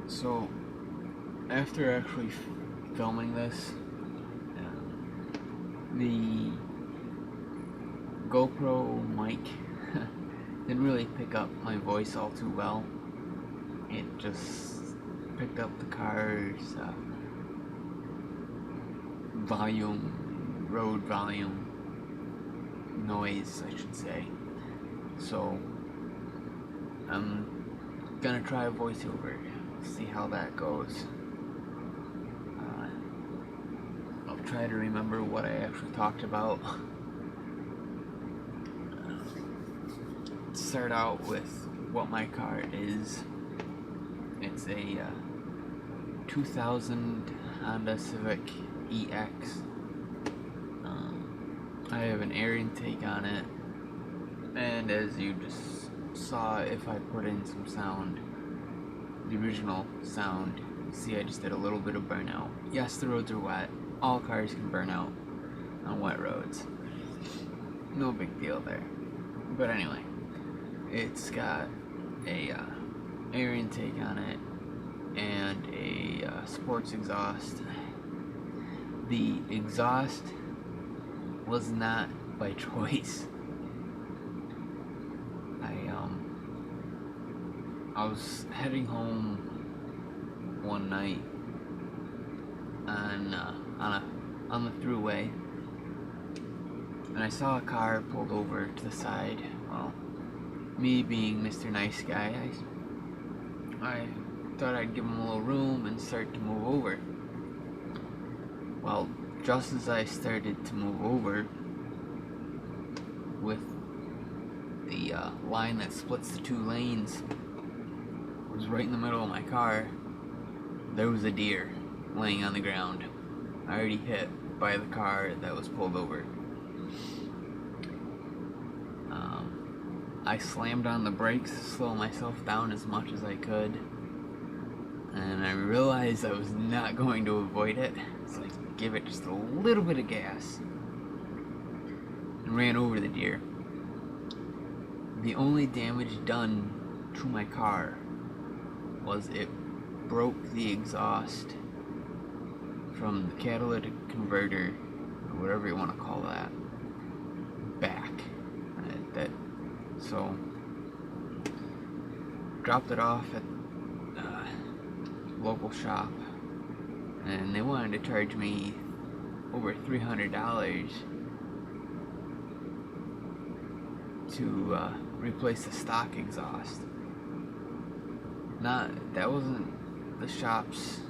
So, after actually filming this, the GoPro mic didn't really pick up my voice all too well. It just picked up the car's volume, road volume, noise, I should say. So, I'm gonna try a voiceover, see how that goes. I'll try to remember what I actually talked about. Start out with what my car is. It's a 2000 Honda Civic EX. I have an air intake on it, and as you just saw, if I put in some sound, the original sound, see I just did a little bit of burnout. Yes, the roads are wet. All cars can burn out on wet roads. No big deal there. But anyway, it's got a air intake on it and a sports exhaust. The exhaust was not by choice. I was heading home one night on the thruway, and I saw a car pulled over to the side. Well, me being Mr. Nice Guy, I thought I'd give him a little room and start to move over. Well, just as I started to move over, with the line that splits the two lanes was right in the middle of my car, there was a deer laying on the ground, already hit by the car that was pulled over. I slammed on the brakes to slow myself down as much as I could, and I realized I was not going to avoid it, so I gave it just a little bit of gas and ran over the deer. The only damage done to my car was it broke the exhaust from the catalytic converter, or whatever you want to call that, back. So, dropped it off at local shop, and they wanted to charge me over $300 to replace the stock exhaust. That wasn't the shop's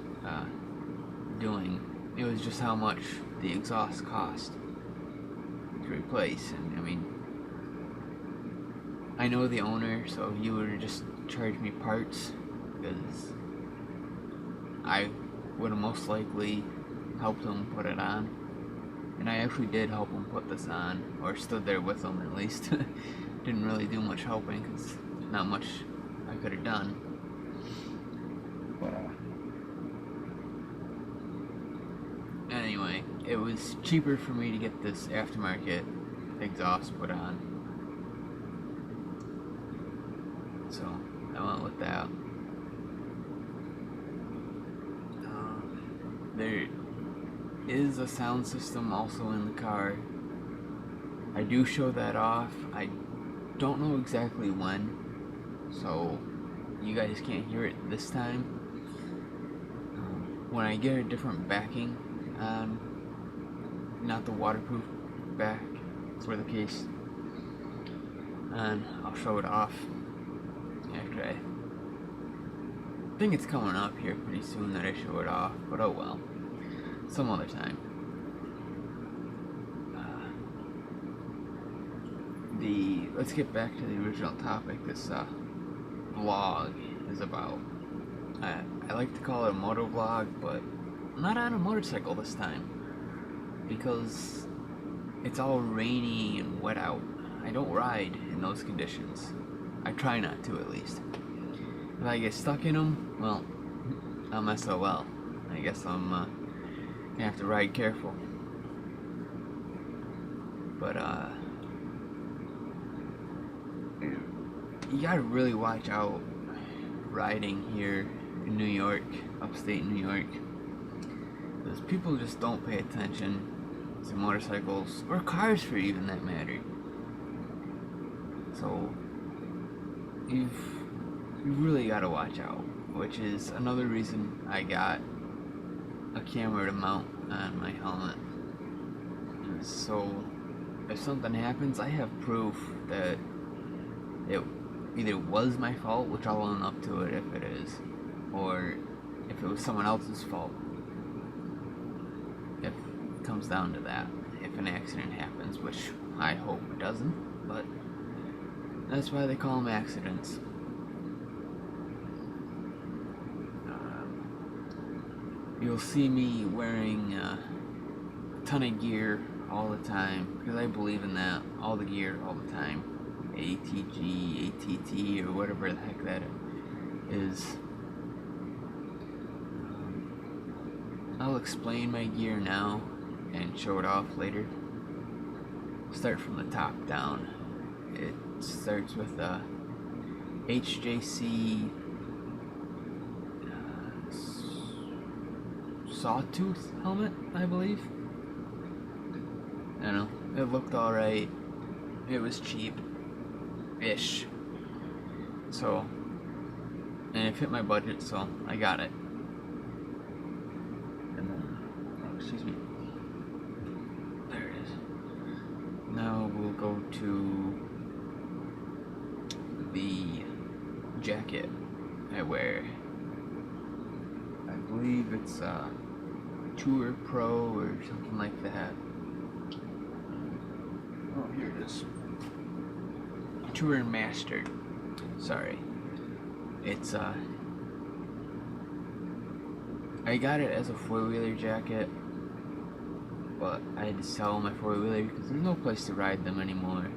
doing. It was just how much the exhaust cost to replace. And I mean, I know the owner, so he would have just charged me parts, because I would have most likely helped him put it on. And I actually did help him put this on, or stood there with him at least. Didn't really do much helping, because not much I could have done. But anyway, it was cheaper for me to get this aftermarket exhaust put on, so I went with that. There is a sound system also in the car. I do show that off. I don't know exactly when, so you guys can't hear it this time. When I get a different backing on, not the waterproof back for the case, and I'll show it off after I think it's coming up here pretty soon that I show it off, but oh well, some other time. Let's get back to the original topic this vlog is about. I like to call it a motovlog, but I'm not on a motorcycle this time, because it's all rainy and wet out. I don't ride in those conditions. I try not to, at least. If I get stuck in them, well, I'm SOL. I guess I'm gonna have to ride careful. But you gotta really watch out riding here in New York, upstate New York, because people just don't pay attention to motorcycles, or cars for even that matter. So you've really got to watch out, which is another reason I got a camera to mount on my helmet. So if something happens, I have proof that it either was my fault, which I'll own up to it if it is, or if it was someone else's fault. If it comes down to that, if an accident happens, which I hope it doesn't, but that's why they call them accidents. You'll see me wearing a ton of gear all the time, because I believe in that. All the gear, all the time. ATG, ATT, or whatever the heck that is. I'll explain my gear now and show it off later. Start from the top down. It starts with a HJC sawtooth helmet, I believe. I don't know. It looked alright. It was cheap-ish. So, and it fit my budget, so I got it. And then, oh, excuse me. There it is. Now we'll go to the jacket I wear. I believe it's Tour Pro or something like that. Oh, here it is. Tour Master. Sorry. It's I got it as a four-wheeler jacket, but I had to sell my four-wheeler because there's no place to ride them anymore.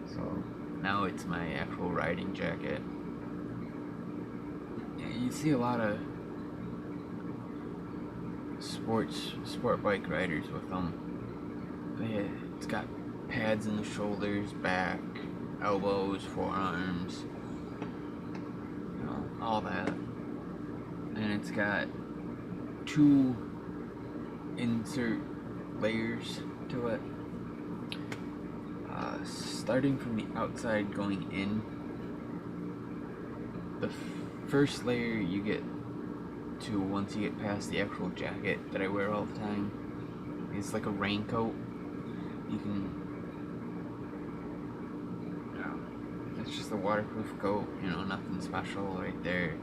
So now it's my actual riding jacket. You see a lot of sport bike riders with them. It's got pads in the shoulders, back, elbows, forearms, you know, all that. And it's got two insert layers to it. Starting from the outside going in, the first layer you get to once you get past the actual jacket that I wear all the time. It's like a raincoat. You can, it's just a waterproof coat, you know, nothing special right there.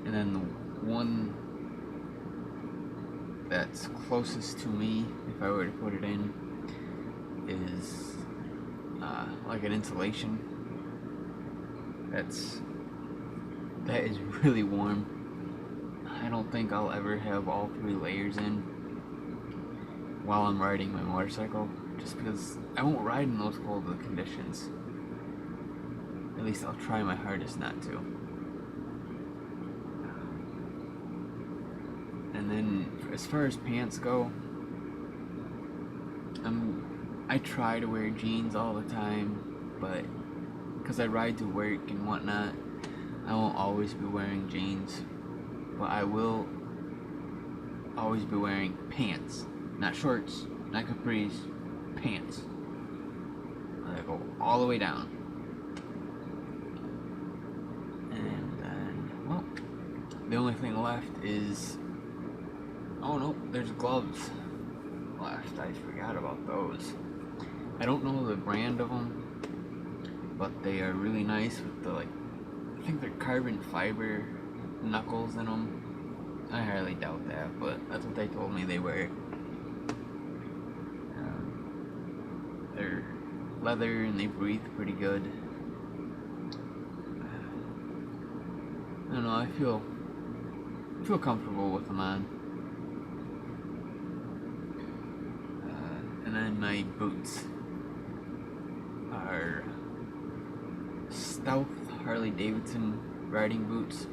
And then the one that's closest to me, if I were to put it in, is like an insulation. That is really warm. I don't think I'll ever have all three layers in while I'm riding my motorcycle, just because I won't ride in those cold conditions. At least I'll try my hardest not to. And then as far as pants go, I try to wear jeans all the time, but because I ride to work and whatnot, I won't always be wearing jeans. But I will always be wearing pants. Not shorts, not capris, pants. They go all the way down. And then, well, the only thing left is, oh no, there's gloves left. I forgot about those. I don't know the brand of them, but they are really nice with the, like, I think they're carbon fiber knuckles in them. I highly doubt that, but that's what they told me they were. They're leather and they breathe pretty good. I don't know, I feel comfortable with them on. And then my boots are Stealth Harley Davidson riding boots.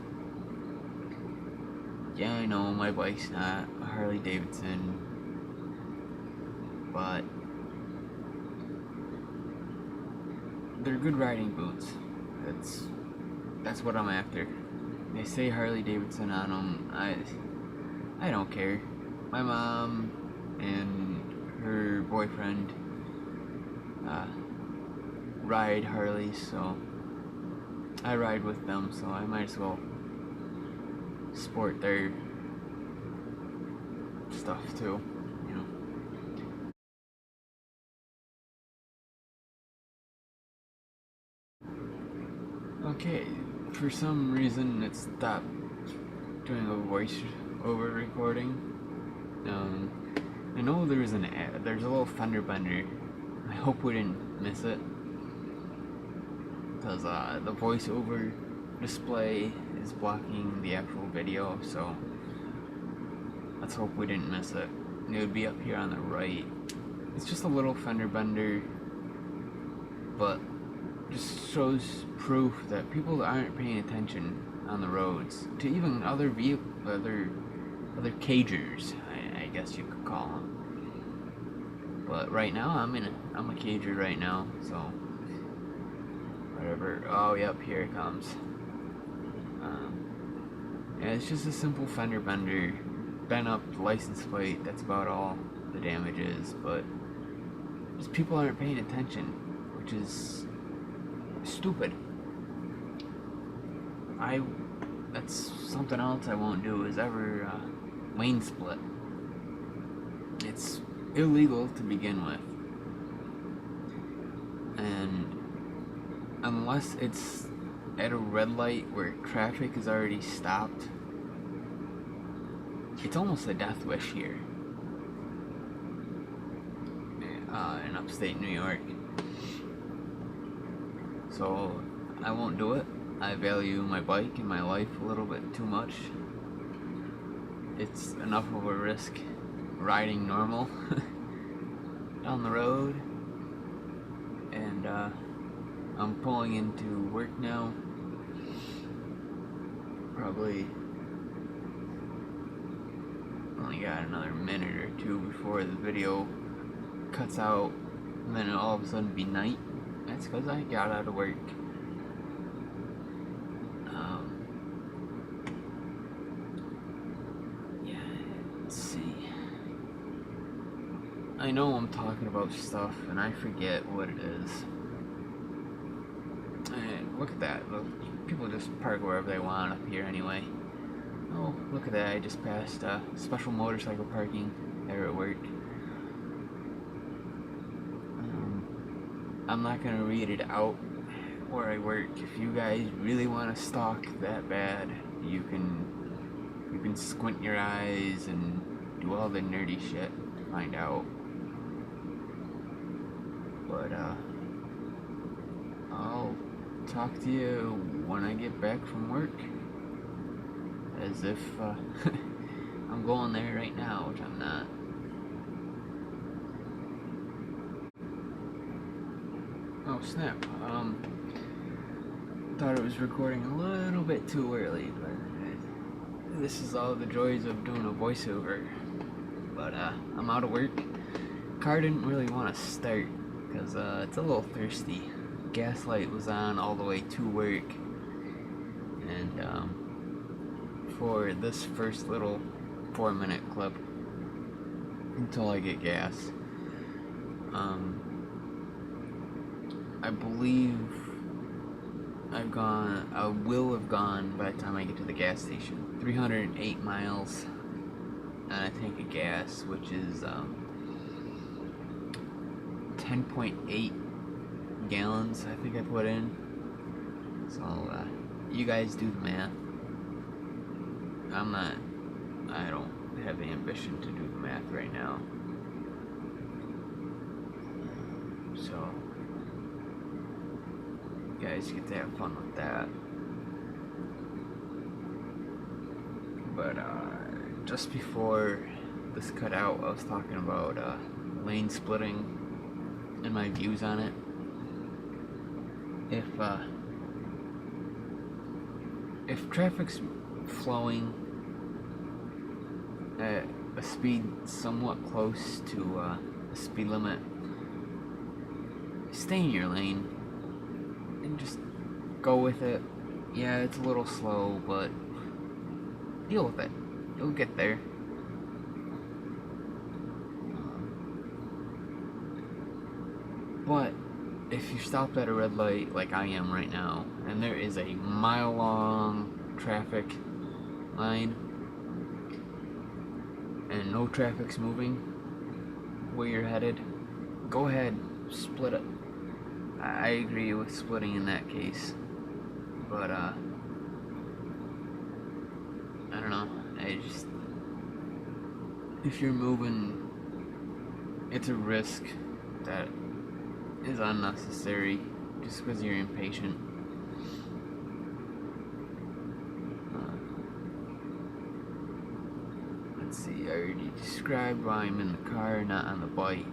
Yeah, I know my bike's not a Harley Davidson, but they're good riding boots. That's what I'm after. They say Harley Davidson on them. I don't care. My mom and her boyfriend ride Harleys, so I ride with them, so I might as well sport their stuff too, you know. Okay, for some reason it stopped doing a voice over recording. I know there's a little fender bender. I hope we didn't miss it, because the voiceover display is blocking the actual video, so let's hope we didn't miss it. It would be up here on the right. It's just a little fender bender, but just shows proof that people aren't paying attention on the roads to even other cagers, I guess you could call them. But right now I'm a cager right now, so whatever. Oh yep, here it comes. Yeah, it's just a simple fender bender, bent up license plate. That's about all the damage is, but just people aren't paying attention, which is stupid. That's something else I won't do, is ever lane split. It's illegal to begin with, and unless it's at a red light where traffic is already stopped, it's almost a death wish here in upstate New York. So I won't do it. I value my bike and my life a little bit too much. It's enough of a risk riding normal down the road. And I'm pulling into work now. Probably only got another minute or two before the video cuts out, and then it'll all of a sudden be night. That's because I got out of work. Yeah, let's see. I know I'm talking about stuff and I forget what it is. And look at that. Look, people just park wherever they want up here anyway. Oh, look at that. I just passed special motorcycle parking there at work. I'm not gonna read it out where I work. If you guys really want to stalk that bad, you can squint your eyes and do all the nerdy shit to find out. But I'll talk to you when I get back from work, as if I'm going there right now, which I'm not. Oh snap, thought it was recording a little bit too early, but this is all the joys of doing a voiceover. But I'm out of work. Car didn't really want to start because it's a little thirsty. Gas light was on all the way to work, and for this first little 4-minute clip until I get gas, I believe I will have gone by the time I get to the gas station. 308 miles on a tank of gas, which is 10.8 gallons I think I put in. So you guys do the math. I don't have the ambition to do the math right now. So you guys get to have fun with that. But just before this cut out, I was talking about lane splitting and my views on it. If traffic's flowing at a speed somewhat close to the speed limit, stay in your lane and just go with it. Yeah, it's a little slow, but deal with it. You'll get there. But if you stopped at a red light like I am right now, and there is a mile-long traffic line, and no traffic's moving where you're headed, go ahead, split it. I agree with splitting in that case, but I don't know, if you're moving, it's a risk that is unnecessary just because you're impatient. Let's see, I already described why I'm in the car, not on the bike.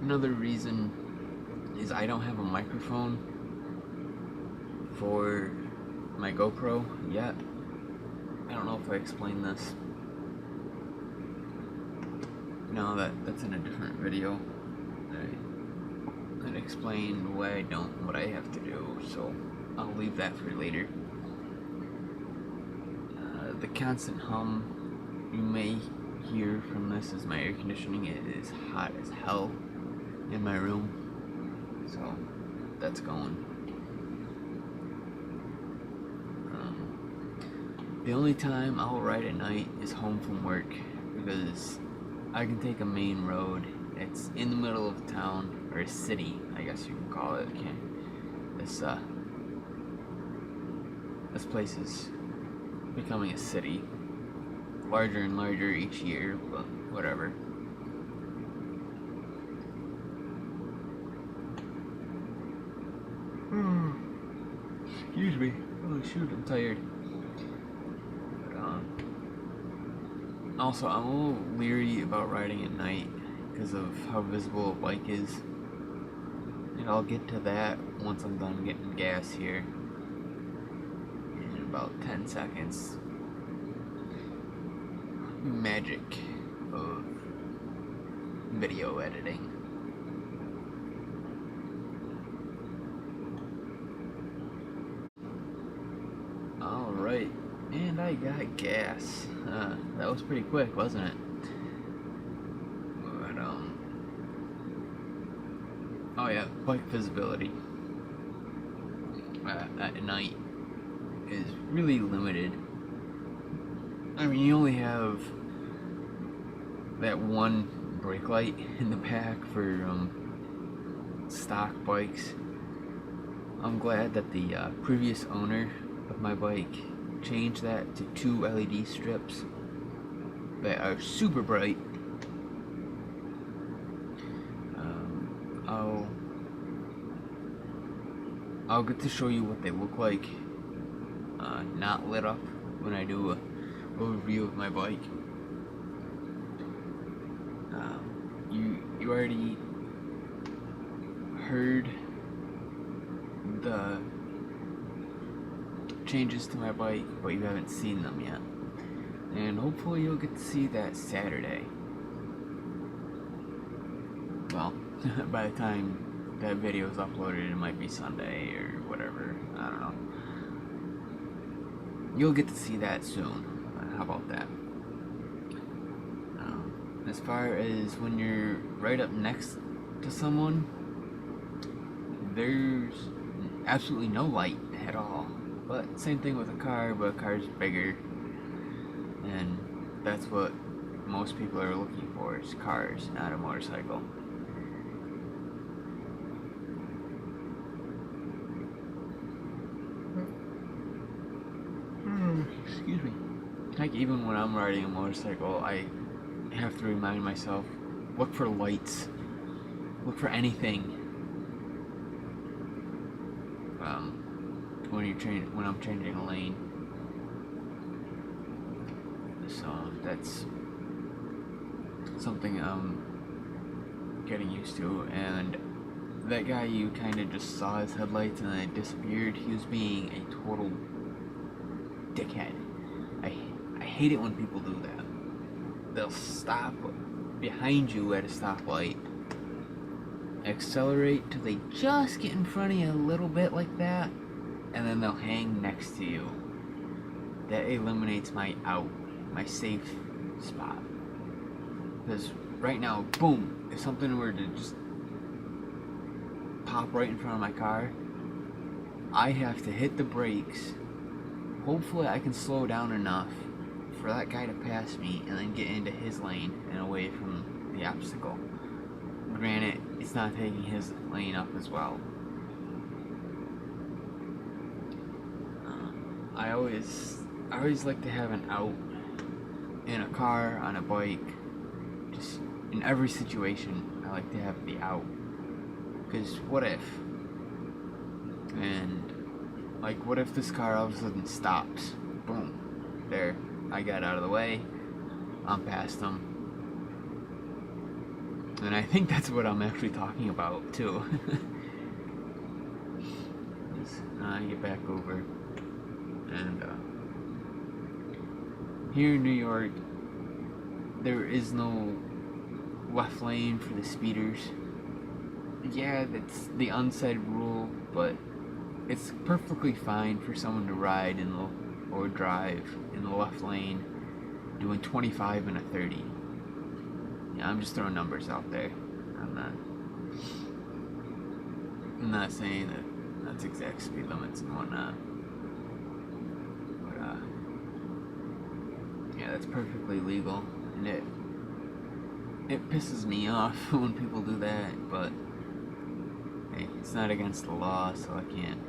Another reason is I don't have a microphone for my GoPro yet. I don't know if I explained this. No, that's in a different video. I explained why I don't, what I have to do, so I'll leave that for later. The constant hum you may hear from this is my air conditioning. It is hot as hell in my room, so that's going. The only time I'll ride at night is home from work, because I can take a main road. It's in the middle of town, or a city, I guess you can call it. This place is becoming a city, larger and larger each year, but whatever. Excuse me. Oh shoot, I'm tired. Also, I'm a little leery about riding at night because of how visible a bike is. And I'll get to that once I'm done getting gas here in about 10 seconds. Magic of video editing. Alright, and I got gas. That was pretty quick, wasn't it? But, oh yeah, bike visibility at night is really limited. I mean, you only have that one brake light in the back for stock bikes. I'm glad that the previous owner of my bike changed that to 2 LED strips that are super bright. I'll get to show you what they look like not lit up when I do a overview of my bike. You already heard the changes to my bike, but you haven't seen them yet, and hopefully you'll get to see that Saturday. Well, by the time that video is uploaded, it might be Sunday or whatever, I don't know. You'll get to see that soon. How about that? As far as when you're right up next to someone, there's absolutely no light at all. But same thing with a car, but a car's bigger, and that's what most people are looking for, is cars, not a motorcycle. Excuse me. Like, even when I'm riding a motorcycle, I have to remind myself, look for lights, look for anything. When I'm changing a lane. So that's something I'm getting used to. And that guy, you kind of just saw his headlights and then it disappeared. He was being a total dickhead. I hate it when people do that. They'll stop behind you at a stoplight accelerate till they just get in front of you a little bit like that, and then they'll hang next to you. That eliminates my out, my safe spot. Because right now, boom, if something were to just pop right in front of my car, I have to hit the brakes. Hopefully I can slow down enough for that guy to pass me and then get into his lane and away from the obstacle. Granted, it's not taking his lane up as well. I always like to have an out in a car, on a bike, just in every situation. I like to have the out, because what if? And like, what if this car all of a sudden stops? Boom, there, I got out of the way, I'm past them. And I think that's what I'm actually talking about too. I get back over, and here in New York, there is no left lane for the speeders. Yeah, that's the unsaid rule, but it's perfectly fine for someone to ride or drive in the left lane doing 25 and a 30. Yeah, I'm just throwing numbers out there. I'm not saying that that's exact speed limits and whatnot. But yeah, that's perfectly legal, and it pisses me off when people do that, but hey, it's not against the law, so I can't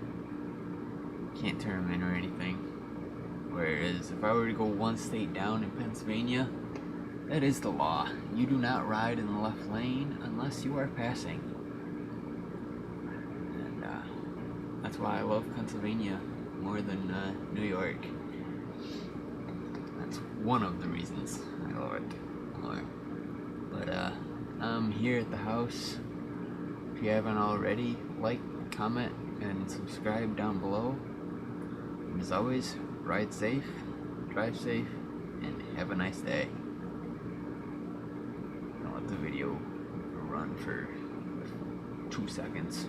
turn them in or anything. Whereas if I were to go one state down in Pennsylvania, that is the law. You do not ride in the left lane unless you are passing. And that's why I love Pennsylvania more than New York. That's one of the reasons I love it more. But I'm here at the house. If you haven't already, like, comment, and subscribe down below. And as always, ride safe, drive safe, and have a nice day. I'll let the video run for 2 seconds.